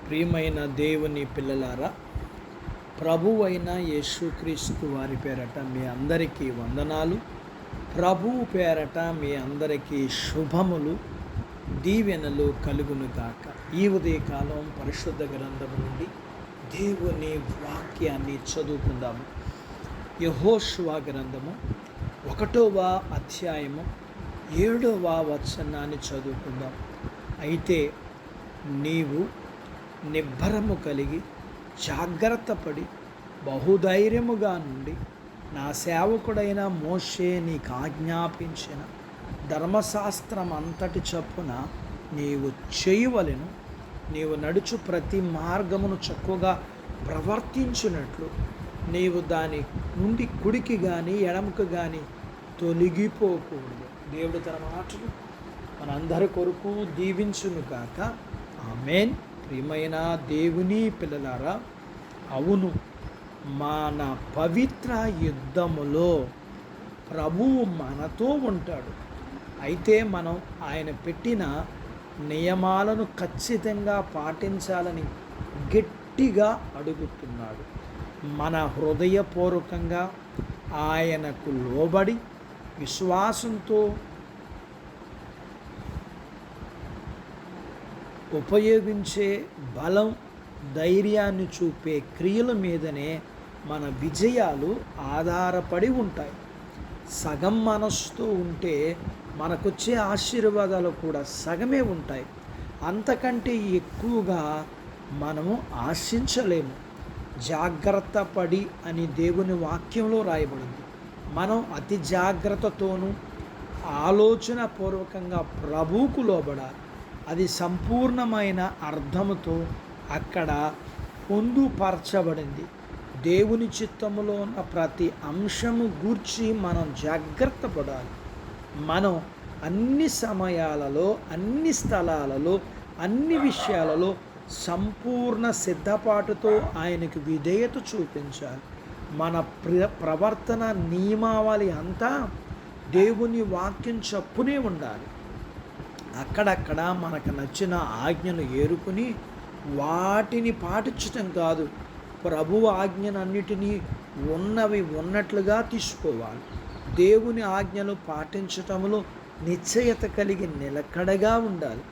ప్రియమైన దేవుని పిల్లలారా, ప్రభువైన యేసుక్రీస్తు వారి పేరట మీ అందరికీ వందనాలు. ప్రభువు పేరట మీ అందరికీ శుభములు, దీవెనలు కలుగునుగాక. ఈ ఉదయకాలం పరిశుద్ధ గ్రంథం నుండి దేవుని వాక్యాన్ని చదువుకుందాము. యెహోషువ గ్రంథము 1వ అధ్యాయము 7వ వచనాన్ని చదువుకుందాం. అయితే నీవు నిబ్బరము కలిగి జాగ్రత్తపడి బహుధైర్యముగా నుండి నా సేవకుడైన మోషే నీకు ఆజ్ఞాపించిన ధర్మశాస్త్రం అంతటి చొప్పున నీవు చేయవలెను. నీవు నడుచు ప్రతి మార్గమును చక్కగా ప్రవర్తించినట్లు నీవు దాని నుండి కుడికి కానీ ఎడమకు కానీ తొలగిపోకూడదు. దేవుడు తన మాటలు మనందరి కొరకు దీవించును కాక. ఆమేన్. ప్రియమైన దేవుని పిల్లలారా, అవును, మన పవిత్ర యుద్ధములో ప్రభువు మనతో ఉంటాడు. అయితే మనం ఆయన పెట్టిన నియమాలను ఖచ్చితంగా పాటించాలని గట్టిగా అడుగుతున్నాడు. మన హృదయపూర్వకంగా ఆయనకు లోబడి విశ్వాసంతో ఉపయోగించే బలం, ధైర్యాన్ని చూపే క్రియల మీదనే మన విజయాలు ఆధారపడి ఉంటాయి. సగం మనసుతో ఉంటే మనకొచ్చే ఆశీర్వాదాలు కూడా సగమే ఉంటాయి. అంతకంటే ఎక్కువగా మనము ఆశించలేము. జాగ్రత్త పడి అని దేవుని వాక్యంలో రాయబడింది. మనం అతి జాగ్రత్తతోనూ ఆలోచనపూర్వకంగా ప్రభువుకు లోబడాలి. అది సంపూర్ణమైన అర్థముతో అక్కడ పొందుపరచబడింది. దేవుని చిత్తములో ఉన్న ప్రతి అంశము గూర్చి మనం జాగ్రత్త పడాలి. మనం అన్ని సమయాలలో, అన్ని స్థలాలలో, అన్ని విషయాలలో సంపూర్ణ సిద్ధపాటుతో ఆయనకు విధేయత చూపించాలి. మన ప్రవర్తన నియమావళి అంతా దేవుని వాక్యం చప్పునే ఉండాలి. అక్కడక్కడ మనకు నచ్చిన ఆజ్ఞను ఏరుకుని వాటిని పాటించటం కాదు, ప్రభువు ఆజ్ఞనన్నిటినీ ఉన్నవి ఉన్నట్లుగా తీసుకోవాలి. దేవుని ఆజ్ఞలు పాటించటంలో నిశ్చయత కలిగి నిలకడగా ఉండాలి.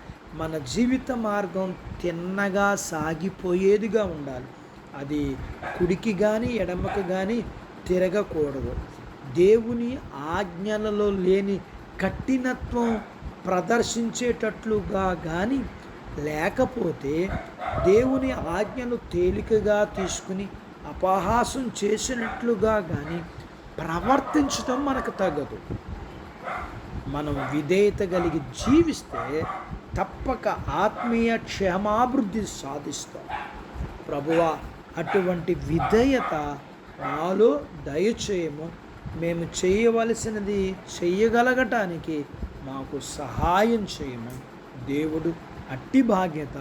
మన జీవిత మార్గం తిన్నగా సాగిపోయేదిగా ఉండాలి. అది కుడికి కానీ ఎడమకు కానీ తిరగకూడదు. దేవుని ఆజ్ఞలలో లేని కఠినత్వం ప్రదర్శించేటట్లుగా కానీ, లేకపోతే దేవుని ఆజ్ఞను తేలికగా తీసుకుని అపహాసం చేసినట్లుగా కానీ ప్రవర్తించడం మనకు తగ్గదు. మనం విధేయత కలిగి జీవిస్తే తప్పక ఆత్మీయ క్షేమాభివృద్ధి సాధిస్తాం. ప్రభువా, అటువంటి విధేయత నాలో దయచేయము. మేము చేయవలసినది చెయ్యగలగటానికి మాకు సహాయం చేయము. దేవుడు అట్టి బాధ్యత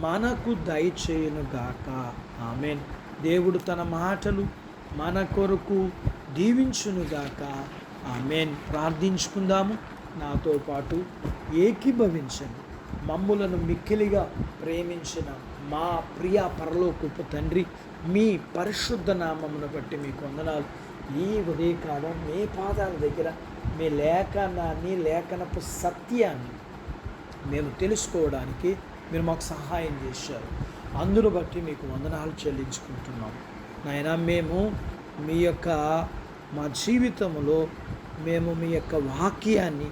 మనకు దయచేయునుగాక. ఆమేన్. దేవుడు తన మాటలు మన కొరకు దీవించునుగాక. ఆమేన్. ప్రార్థించుకుందాము. నాతో పాటు ఏకీభవించండి. మమ్ములను మిక్కిలిగా ప్రేమించిన మా ప్రియ పరలోకపు తండ్రి, మీ పరిశుద్ధ నామమును బట్టి మీకు వందనాలు. ఈ ఉదయకాలం మీ పాదాల దగ్గర మీ లేఖనాన్ని, లేఖనపు సత్యాన్ని మేము తెలుసుకోవడానికి మీరు మాకు సహాయం చేశారు. అందును బట్టి మీకు వందనాలు చెల్లించుకుంటున్నాం. నాయనా, మేము మీ యొక్క మా జీవితంలో మేము మీ యొక్క వాక్యాన్ని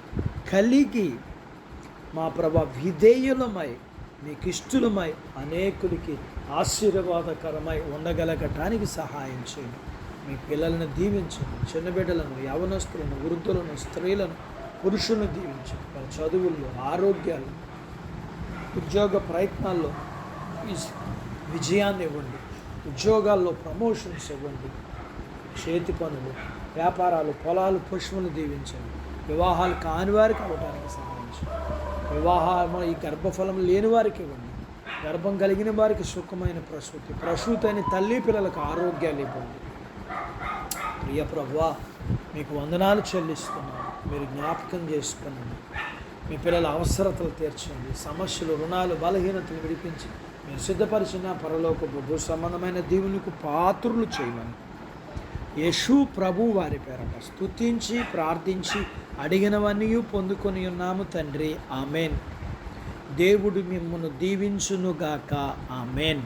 కలిగి మా ప్రభా విధేయులమై, మీకు ఇష్టలమై, అనేకులకి ఆశీర్వాదకరమై ఉండగలగటానికి సహాయం చేయండి. మీ పిల్లలను దీవించండి. చిన్న బిడ్డలను, యవనస్తులను, వృద్ధులను, స్త్రీలను, పురుషులను దీవించండి. వాళ్ళ చదువుల్లో, ఆరోగ్యాలు, ఉద్యోగ ప్రయత్నాల్లో విజయాన్ని ఇవ్వండి. ఉద్యోగాల్లో ప్రమోషన్స్ ఇవ్వండి. చేతి పనులు, వ్యాపారాలు, పొలాలు, పశువులను దీవించండి. వివాహాలు కాని వారికి అవ్వడానికి సహాయం చేయండి. వివాహం ఈ గర్భఫలం లేని వారికి ఇవ్వండి. గర్భం కలిగిన వారికి సుఖమైన ప్రసూతి అయిన తల్లి పిల్లలకు ఆరోగ్యాలు ఇవ్వండి. ప్రియ ప్రభువా, మీకు వందనాలు చెల్లిస్తున్నాను. మీరు జ్ఞాపకం చేసుకున్నాను. మీ పిల్లల అవసరతలు తీర్చండి. సమస్యలు, రుణాలు, బలహీనతలు విడిపించి మీరు సిద్ధపరిచిన పరలోకపు భూ సంబంధమైన దీవులకు పాత్రులు చేయమని యేసు ప్రభు వారి పేరట స్తుతించి ప్రార్థించి అడిగినవన్నీ పొందుకొని ఉన్నాము తండ్రి. ఆమెన్. దేవుడు మిమ్మల్ని దీవించునుగాక. ఆమెన్.